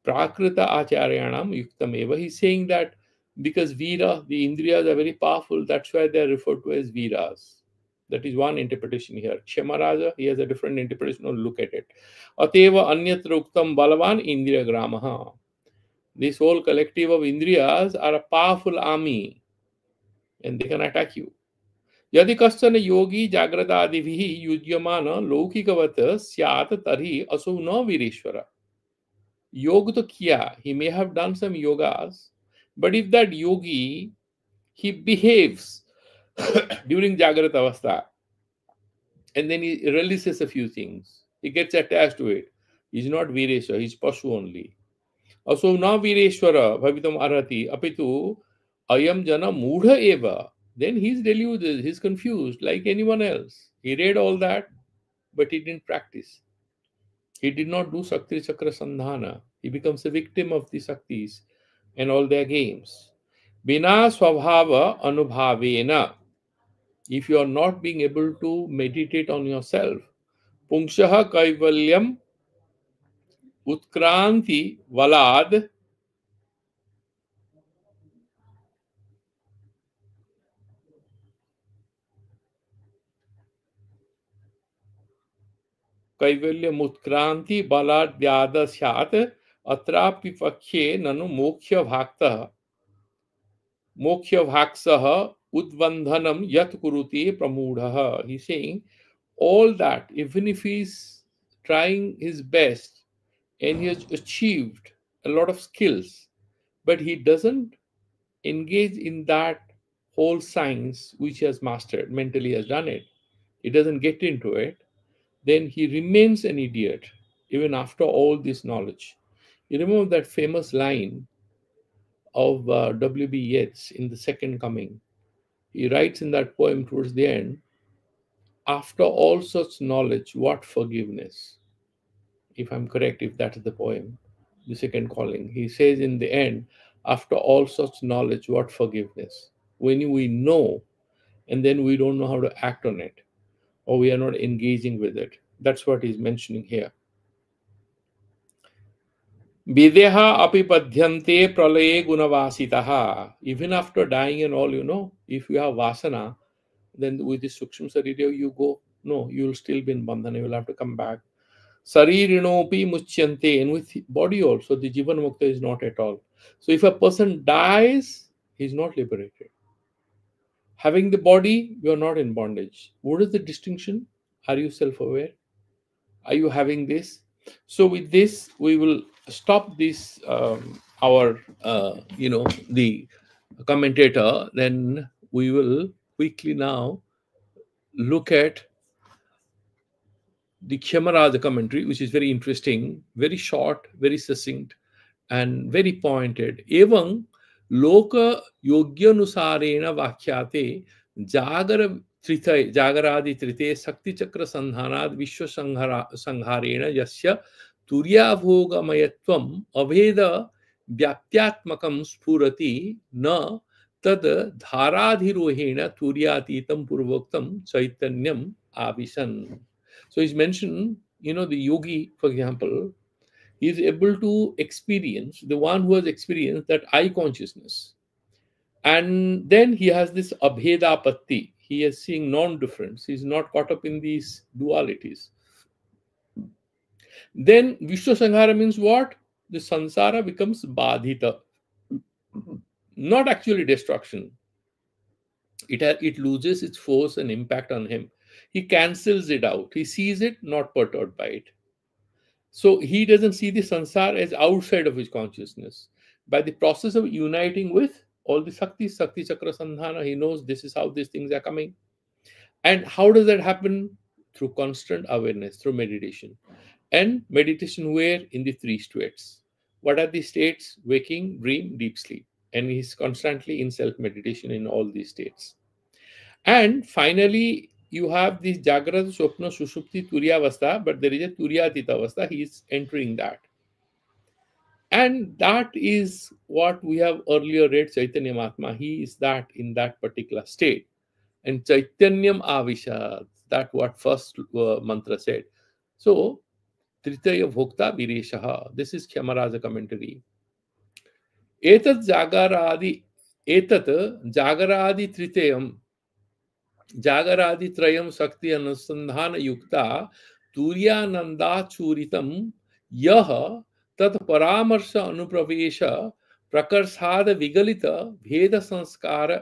Prakrita Acharyanam Yuktameva. He's saying that because Veera, the Indriyas are very powerful, that's why they are referred to as Veeras. That is one interpretation here. Kshemaraja, he has a different interpretation. Or look at it. Ateva Anyatra Uktam Balavan Indriya Gramaha. This whole collective of Indriyas are a powerful army and they can attack you. यदि कश्चन योगी जाग्रतादिभिः युज्यमान लौकिकवत् स्यात् तर्हि असौ न Vireshwar. Yoga to kiya, he may have done some yogas, but if that yogi, he behaves during Jagrata Avastha and then he releases a few things, he gets attached to it. He's not Vireshwara, he's Pashu only. Also, na Vireshwara bhavitam arhati apitu ayam jana mudha eva. Then he's deluded, he's confused like anyone else. He read all that, but he didn't practice. He did not do Shakti Chakra Sandhana. He becomes a victim of the Shaktis and all their games. Bina Swabhava Anubhavena. If you are not being able to meditate on yourself, Pungshaha Kaivalyam Utkranti Valad Kaivalyam Utkranti Balad Vyada Syat Atrapi Pakshe Nanu Moksha Bhakta Moksha Bhaksaha Udvandhanam Yat Kuruti Pramudhaha. He's saying all that, even if he's trying his best and he has achieved a lot of skills, but he doesn't engage in that whole science which he has mastered, mentally has done it, he doesn't get into it, then he remains an idiot even after all this knowledge. You remember that famous line of W.B. Yeats in The Second Coming? He writes in that poem towards the end, after all such knowledge, what forgiveness? If I'm correct, if that is the poem, The Second Calling. He says in the end, after all such knowledge, what forgiveness? When we know and then we don't know how to act on it, or we are not engaging with it. That's what he's mentioning here. Videha api padhyante pralaye gunavasitaha. Even after dying and all, if you have vasana, then with this Sukshma Sarira you go, no, you will still be in bandhana, you will have to come back. Saririnopi muchyante, and with body also, the Jivan Mukta is not at all. So if a person dies, he is not liberated. Having the body, you are not in bondage. What is the distinction? Are you self-aware? Are you having this? So with this, we will stop this, the commentator. Then we will quickly now look at the Kshemaraja commentary, which is very interesting, very short, very succinct, and very pointed. Evam loka yogyanusarena vakhyate jagaradi trite sakti chakra sandhanad vishwa sangharena yasya turya bhoga mayatvam aveda vyaptyatmakam spurati na tad dharadhirohena turyatitam purvoktam chaitanyam avisan. So he's mentioned, the yogi, for example, he is able to experience, the one who has experienced that I consciousness. And then he has this abheda patti. He is seeing non-difference. He's not caught up in these dualities. Then Vishwa Sanghara means what? The sansara becomes badhita. Not actually destruction. It loses its force and impact on him. He cancels it out. He sees it, not perturbed by it. So he doesn't see the sansar as outside of his consciousness. By the process of uniting with all the Sakti Chakra Sandhana, he knows this is how these things are coming. And how does that happen? Through constant awareness, through meditation. And meditation where? In the three states. What are the states? Waking, dream, deep sleep. And he's constantly in self-meditation in all these states. And finally, you have this Jagrata, Swapna, Sushupti, Turyavastha, but there is a Turyatita Avastha. He is entering that. And that is what we have earlier read, Chaitanya Mahatma. He is that in that particular state. And Chaitanyam Avisha, that what first mantra said. So, Tritaya Bhokta Vireshaha. This is Kshemaraja commentary. Etat Jagaradi Etat Jagaradi Tritayam जागरादि त्रयम शक्ति अनुसंधान युक्ता तुर्यानंदा चूरितम यह तत्परामर्श अनुप्रवेश प्रकर्षाद विगलित भेद संस्कार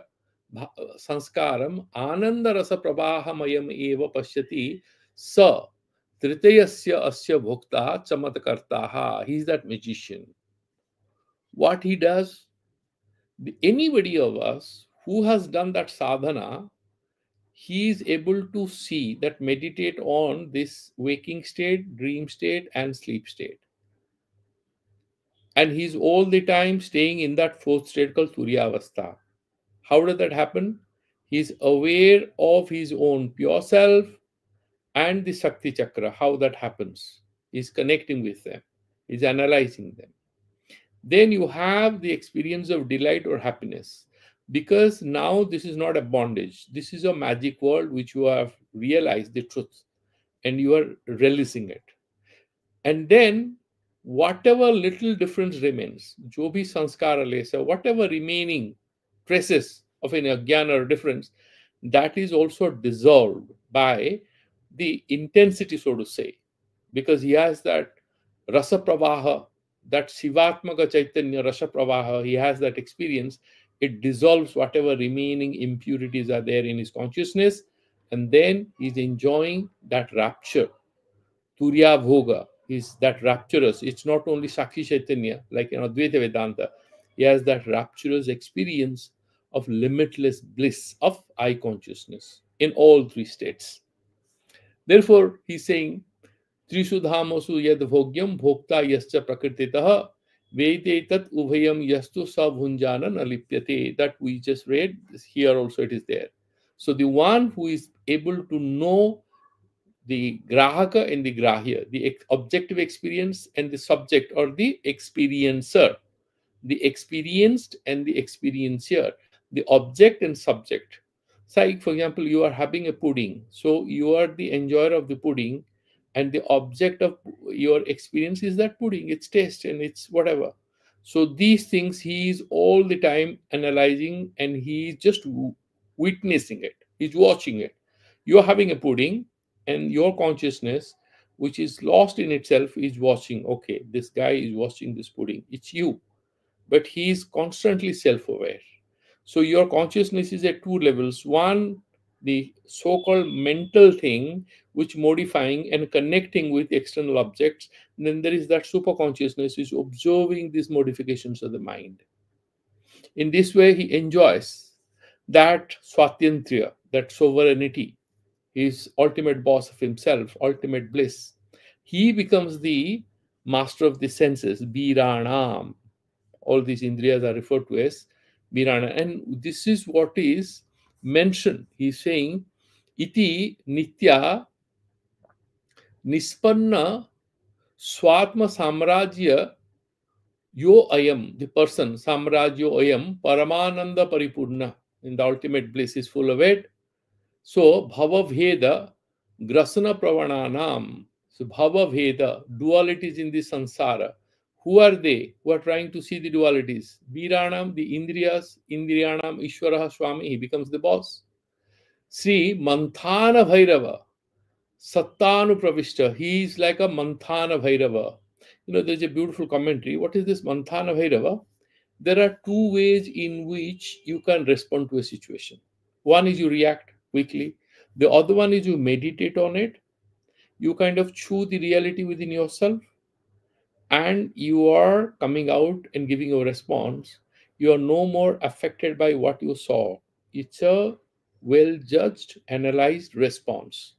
संस्कारम आनंद रस प्रवाहमयम एव पश्यति स तृतीयस्य अस्य भोक्ता चमत्कर्ता. He is that magician. What he does, anybody of us who has done that sadhana, he is able to see that meditate on this waking state, dream state, and sleep state. And he's all the time staying in that fourth state called Turyavastha. How does that happen? He's aware of his own pure self and the Shakti Chakra, how that happens. He's connecting with them, he's analyzing them. Then you have the experience of delight or happiness. Because now this is not a bondage, this is a magic world which you have realized the truth and you are releasing it. And then whatever little difference remains, jo bhi sanskara lesa, whatever remaining traces of an ajnana or difference, that is also dissolved by the intensity, so to say, because he has that rasa pravaha, that Shivatmaka Chaitanya rasa pravaha, he has that experience. It dissolves whatever remaining impurities are there in his consciousness, and then he's enjoying that rapture. Turya Bhoga is that rapturous. It's not only Sakshi Chaitanya, like in Advaita Vedanta. He has that rapturous experience of limitless bliss of I consciousness in all three states. Therefore, he's saying, Trisudhamasu yad bhogyam bhokta yascha prakrtitah vedetat ubhayam yastu sabhunjana nalipyate. That we just read, here also it is there. So the one who is able to know the grahaka and the grahya, the objective experience and the subject or the experiencer, the experienced and the experiencer, the object and subject. Say, for example, you are having a pudding, so you are the enjoyer of the pudding, and the object of your experience is that pudding, its taste and its whatever. So these things he is all the time analyzing, and he is just witnessing it, he's watching it. You are having a pudding, and your consciousness, which is lost in itself, is watching. Okay, this guy is watching this pudding, it's you, but he is constantly self-aware. So your consciousness is at two levels. One, the so-called mental thing, which modifying and connecting with external objects. And then there is that super consciousness, which is observing these modifications of the mind. In this way, he enjoys that swatantriya, that sovereignty, his ultimate boss of himself, ultimate bliss. He becomes the master of the senses, Biranam. All these indriyas are referred to as Birana. And this is what is mentioned. He's saying, Iti Nitya Nispanna Swatma Samrajya Yo Ayam, the person, Samrajyo Ayam, Paramananda Paripurna, in the ultimate bliss is full of it. So, Bhava Veda, Grasana Pravananam. So, Bhava Veda, dualities in the samsara. Who are they? Who are trying to see the dualities? Viranam, the Indriyas, Indriyanam, Ishwaraha Swami, he becomes the boss. Sri Manthana Bhairava, Sattanu Pravishta, he is like a Manthana Bhairava. You know, there's a beautiful commentary. What is this Manthana Bhairava? There are two ways in which you can respond to a situation. One is you react quickly. The other one is you meditate on it. You kind of chew the reality within yourself, and you are coming out and giving a response. You are no more affected by what you saw. It's a well judged, analyzed response.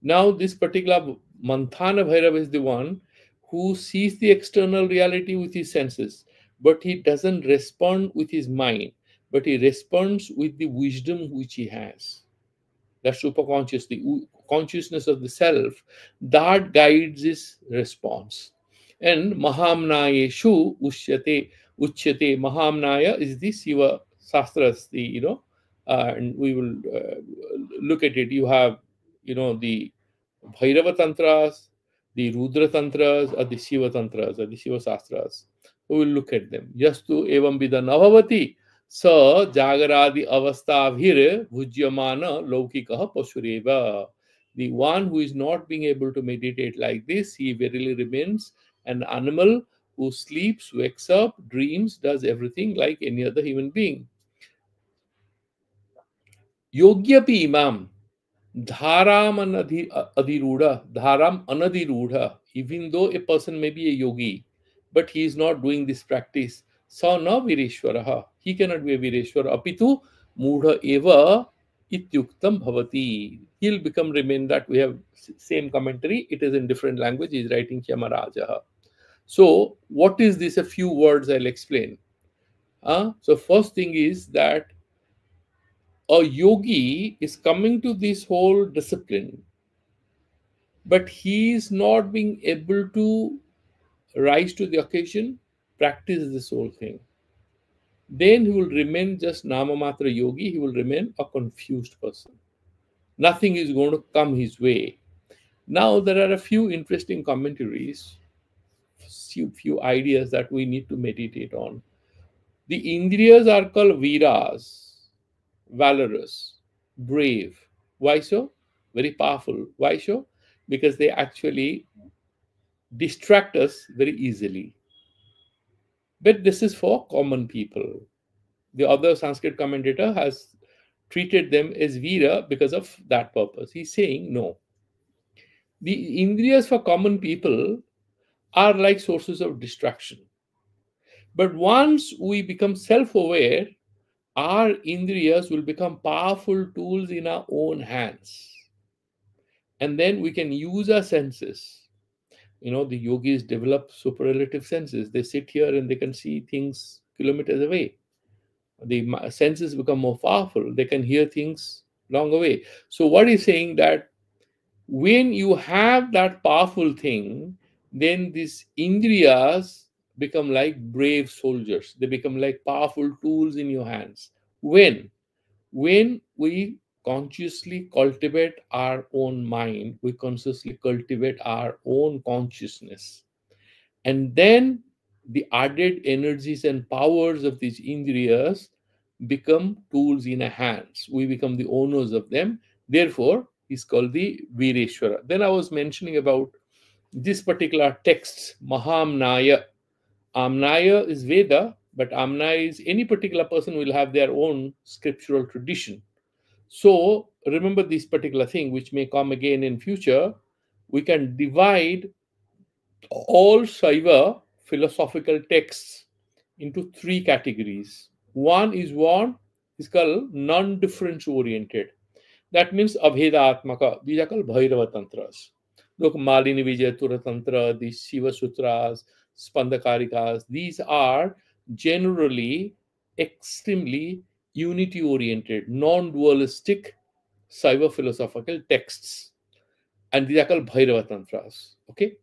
Now, this particular Manthana Bhairava is the one who sees the external reality with his senses, but he doesn't respond with his mind, but he responds with the wisdom which he has. That superconscious, the consciousness of the self, that guides his response. And Mahamnayeshu Uchyate. Mahamnaya is the Siva Sastras, and we will look at it. You have, the Bhairava Tantras, the Rudra Tantras or the Shiva Tantras or the Shiva Sastras. We will look at them. Yastu evam vida navavati sa jagaradi avastha bhir bhujyamana laukikaha pasureva. The one who is not being able to meditate like this, he verily remains an animal who sleeps, wakes up, dreams, does everything like any other human being. Yogyapi imam dharam anadhiruda, even though a person may be a yogi, but he is not doing this practice, sa na vireshwaraha, he cannot be a vireshwara, apitu mudha eva ityuktam bhavati. He'll become remain. That we have same commentary, it is in different language, he is writing Kshemaraja. So what is this? A few words I'll explain. So first thing is that a yogi is coming to this whole discipline, but he is not being able to rise to the occasion, practice this whole thing. Then he will remain just Namamatra yogi, he will remain a confused person. Nothing is going to come his way. Now, there are a few interesting commentaries, few ideas that we need to meditate on. The Indriyas are called Viras, valorous, brave. Why so? Very powerful. Why so? Because they actually distract us very easily. But this is for common people. The other Sanskrit commentator has treated them as Vira because of that purpose. He's saying no. The Indriyas for common people are like sources of distraction. But once we become self aware, our Indriyas will become powerful tools in our own hands. And then we can use our senses. The yogis develop superlative senses. They sit here and they can see things kilometers away. The senses become more powerful. They can hear things long away. So what he's saying that when you have that powerful thing, then these indriyas become like brave soldiers. They become like powerful tools in your hands. When we consciously cultivate our own mind, we consciously cultivate our own consciousness, and then the added energies and powers of these indriyas become tools in our hands. We become the owners of them. Therefore, he's called the Vireshwara. Then I was mentioning about this particular text, Mahamnaya. Amnaya is Veda, but Amnaya is any particular person will have their own scriptural tradition. So remember this particular thing, which may come again in future. We can divide all Saiva philosophical texts into three categories. One is called non-difference oriented. That means Abhedatmaka. These are called Bhairava Tantras. Look, Malini Vijay Tura Tantra, the Siva Sutras, Spandakarikas, these are generally extremely unity oriented, non dualistic Saiva philosophical texts. And these are called Bhairava Tantras. Okay.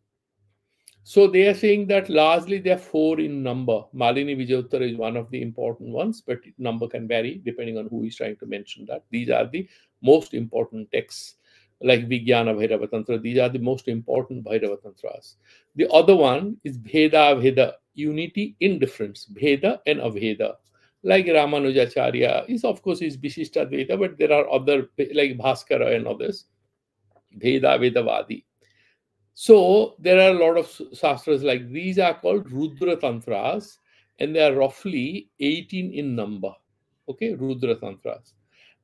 So they are saying that largely they are four in number. Malini Vijayuttara is one of the important ones, but number can vary depending on who is trying to mention that. These are the most important texts, like Vijnana Bhairava Tantra. These are the most important Bhairava Tantras. The other one is Bheda Veda, unity in difference, Bheda and Aveda. Like Ramanujacharya is, of course, is Vishishta Veda, but there are other, like Bhaskara and others, Bheda Vedavadi. So there are a lot of sastras like these are called Rudra Tantras, and they are roughly 18 in number. Okay, Rudra Tantras.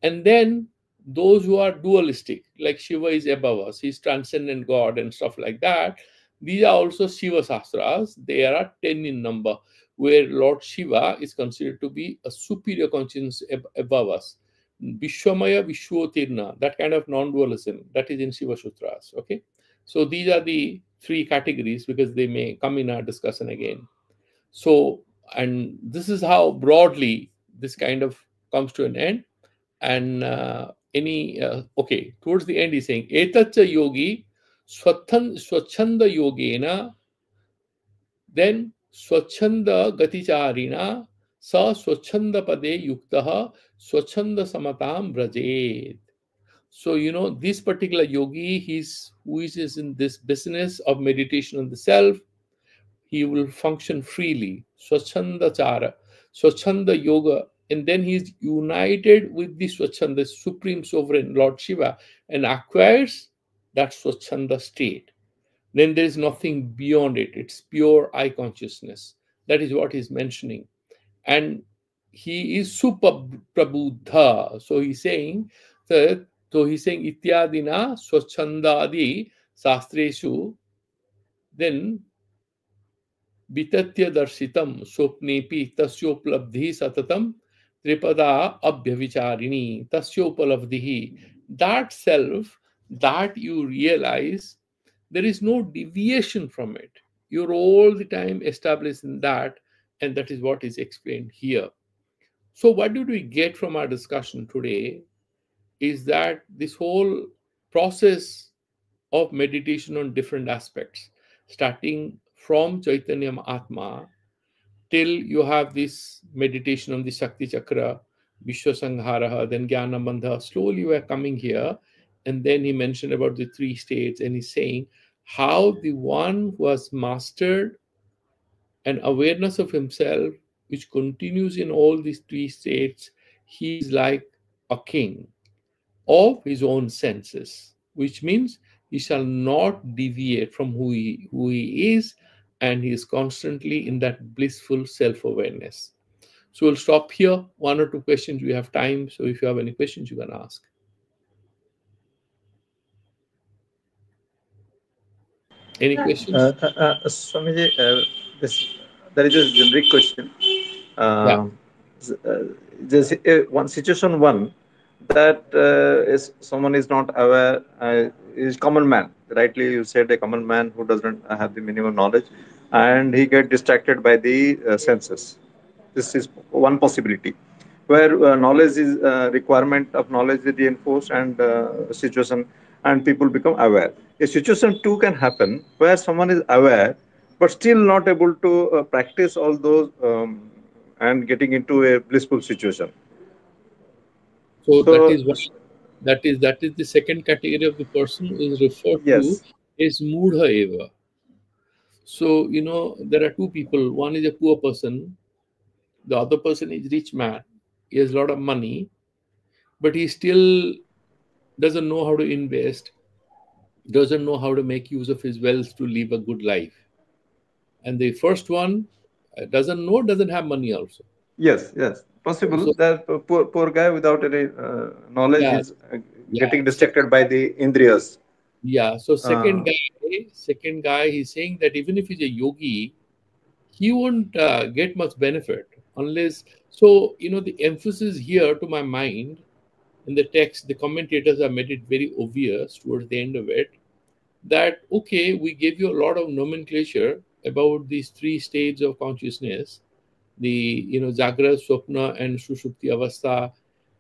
And then those who are dualistic, like Shiva is above us, he's transcendent God and stuff like that. These are also Shiva Sastras. They are 10 in number, where Lord Shiva is considered to be a superior consciousness above us. Vishwamaya Vishwotirna, that kind of non-dualism, that is in Shiva Sutras. Okay. So these are the three categories because they may come in our discussion again. So, and this is how broadly this kind of comes to an end. And towards the end he's saying, Etacha yogi swachanda yogena, then swachanda gaticharina, sa swachanda pade yuktaha swachanda samatam brajed. So, this particular yogi, who is in this business of meditation on the self, he will function freely. Swachanda Chara, Swachanda Yoga. And then he is united with the Swachanda, Supreme Sovereign, Lord Shiva, and acquires that Swachanda state. Then there is nothing beyond it. It's pure I consciousness. That is what he's mentioning. And he is super prabuddha. So he's saying that, ityadina swachandadi sastreshu, then vitatya darsitam swapnepi tasyopalabdhi satatam tripada abhyavicharini tasyopalabdhi. That self that you realize, there is no deviation from it. You're all the time established in that, and that is what is explained here. So, what did we get from our discussion today is that this whole process of meditation on different aspects, starting from Chaitanya Atma till you have this meditation on the Shakti Chakra, Vishwasanghara, then Jnana Bandha. Slowly we are coming here, and then he mentioned about the three states, and he's saying how the one who has mastered an awareness of himself, which continues in all these three states, he is like a king of his own senses, which means he shall not deviate from who he is, and he is constantly in that blissful self-awareness. So we'll stop here. One or two questions, we have time. So if you have any questions, you can ask. Any questions? Swamiji, there is a generic question. Yeah. Uh, there's one situation one that is someone is not aware, is common man. Rightly, you said a common man who doesn't have the minimum knowledge, and he get distracted by the senses. This is one possibility where knowledge is requirement of knowledge is reinforced and situation and people become aware. A situation two can happen where someone is aware but still not able to practice all those and getting into a blissful situation. So that So is what that is the second category of the person who is referred to yes, as Mudha Eva. So, there are two people. One is a poor person, the other person is rich man. He has a lot of money, but he still doesn't know how to invest, doesn't know how to make use of his wealth to live a good life. And the first one doesn't know, doesn't have money also. yes, possible So, that poor guy without any knowledge yeah, is yeah. getting distracted by the indriyas. Yeah. So uh, second guy, he's saying that even if he's a yogi, he won't get much benefit unless. So, the emphasis here to my mind in the text, the commentators have made it very obvious towards the end of it that, okay, we gave you a lot of nomenclature about these three states of consciousness, the, Jagra, Swapna, and Sushupti Avastha,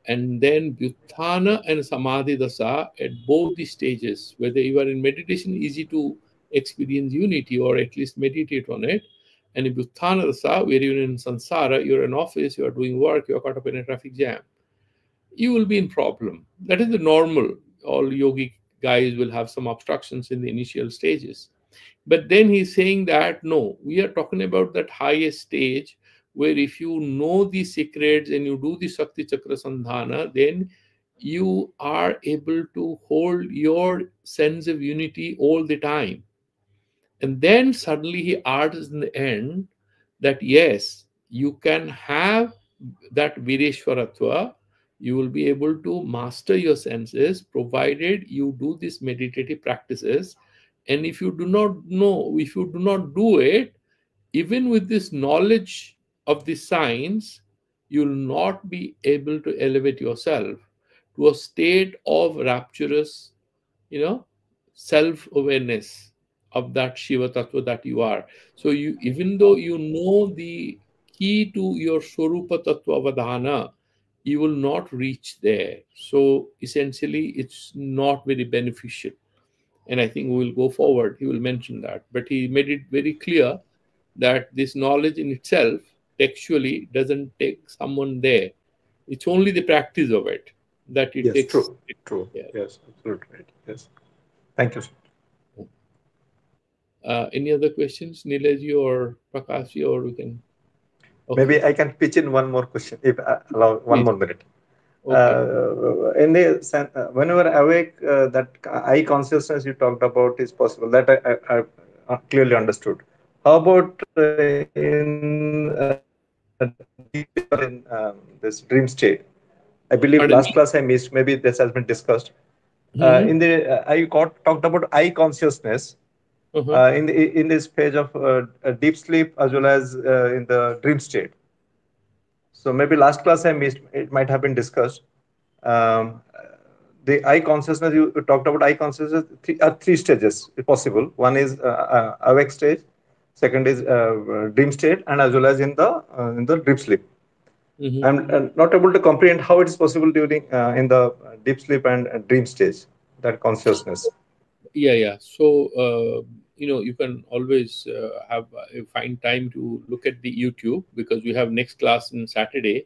and then Vyuthana and Samadhi Dasa at both the stages. Whether you are in meditation, easy to experience unity or at least meditate on it. And in Vyuthana Dasa, where you're in Sansara, you're in office, you're doing work, you're caught up in a traffic jam, you will be in problem. That is the normal. All yogic guys will have some obstructions in the initial stages. But then he's saying that no, we are talking about that highest stage where if you know the secrets and you do the Shakti Chakra Sandhana, then you are able to hold your sense of unity all the time. And then suddenly he adds in the end that yes, you can have that Vireshwaratva, you will be able to master your senses provided you do these meditative practices. And if you do not know, if you do not do it, even with this knowledge of the science, you'll not be able to elevate yourself to a state of rapturous, you know, self-awareness of that Shiva Tattva that you are. So you, even though you know the key to your Swarupa Tattva Avadhana, you will not reach there. So essentially, it's not very beneficial. And I think we will go forward. He will mention that. But he made it very clear that this knowledge in itself textually doesn't take someone there. It's only the practice of it. that it Yes, takes true, true. care. Yes, absolutely right. Yes. Thank you, sir. Any other questions, Nileji or Prakashi, or we can? Okay, Maybe I can pitch in one more question if allow one please. more minute. Okay. In the whenever awake, that eye consciousness you talked about is possible. That I clearly understood. How about in deep sleep or in this dream state? I believe Pardon last me? class I missed. Maybe this has been discussed. Mm-hmm. In the talked about eye consciousness Uh-huh. in this phase of deep sleep as well as in the dream state. So maybe last class I missed. It might have been discussed. Um, the eye consciousness you talked about eye consciousness three stages if possible. One is awake stage, second is dream state, and as well as in the deep sleep. Mm-hmm. I'm not able to comprehend how it is possible during in the deep sleep and dream stage that consciousness. Yeah. So, you can always have find time to look at the YouTube, because we have next class on Saturday,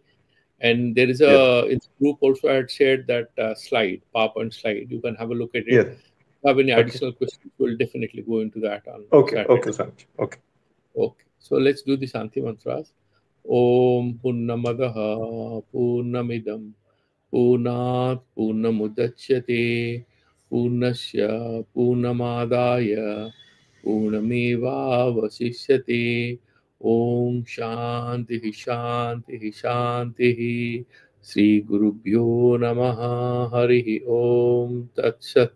and there is Yes. a in the group also I had shared that slide, PowerPoint slide. You can have a look at it. Yes. If you have any Okay. additional questions, we'll definitely go into that on Okay. Saturday. Okay, Sanj. Okay. Okay, so let's do the Shanti mantras. Om Purnamadaha Purnamidam Purnat Purnamudachyate Purnasya Purnamadaya Purnameva Vasishyate. Om Shanti Shanti Shanti. Sri Gurubhyo Namaha Hari Om Tat Sat.